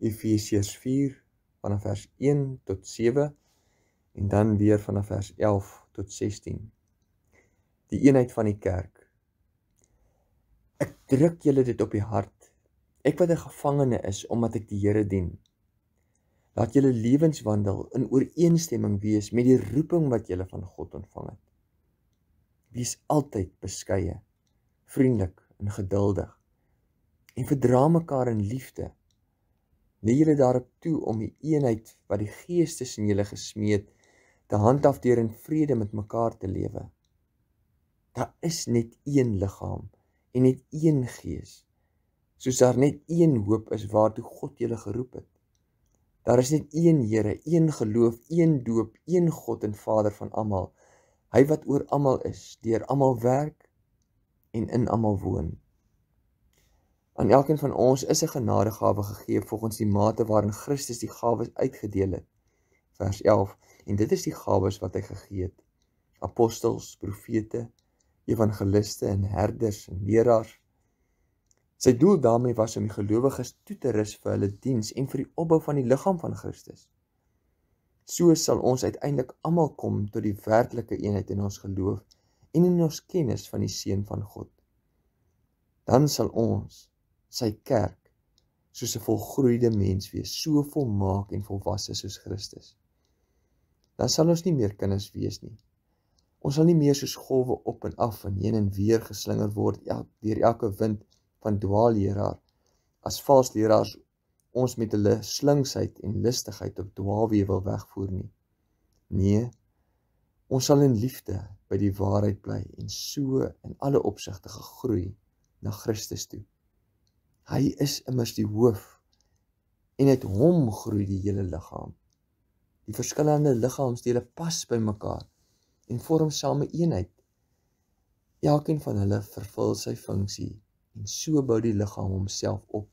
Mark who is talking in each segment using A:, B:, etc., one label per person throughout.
A: Efesiërs 4 vanaf vers 1 tot 7 en dan weer vanaf vers 11 tot 16. Die eenheid van die kerk. Ek druk julle dit op die hart, ek wat 'n gevangene is, omdat ek die Here dien. Laat julle lewenswandel in ooreenstemming wees met die roeping wat julle van God ontvang het. Wees altyd beskeie, vriendelik en geduldig, en verdra mekaar in liefde. Lê julle daarop toe om die eenheid wat die Gees tussen julle gesmee het, te handhaaf deur in vrede met mekaar te lewe. Daar is net een liggaam en net een Gees, soos daar net een hoop is waartoe God julle geroep het. Daar is net een Here, een geloof, een doop, een God en Vader van almal, hy wat oor almal is, deur almal werk en in almal woon. Aan elkeen van ons is 'n genadegawe gegee volgens die mate waarin Christus die gawes uitgedeel het. Vers 11, en dit is die gawes wat hy gegee het. Apostels, profete, evangeliste en herders en leraars. Sy doel daarmee was om die gelowiges toe te rus vir hulle diens en vir die opbou van die liggaam van Christus. So sal ons uiteindelik almal kom tot die werklike eenheid in ons geloof en in ons kennis van die Seun van God. Dan sal ons, sy kerk, soos 'n volgroeide mens wees, so volmaak en volwasse soos Christus. Dan sal ons nie meer kinders wees nie. Ons sal nie meer soos golwe op en af en heen en weer geslinger word deur elke wind van dwaalleraar, as valsleraars ons met hulle slinksheid en listigheid op dwaalweë wil wegvoer nie. Nee, ons sal in liefde by die waarheid bly en so in alle opsigte gegroei na Christus toe. Hy is immers die hoof en uit hom groei die hele liggaam. Die verskillende liggaamsdele pas by mekaar en vorm saam 'n eenheid. Elkeen van hulle vervul sy funksie en so bou die liggaam homself op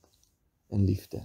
A: in liefde.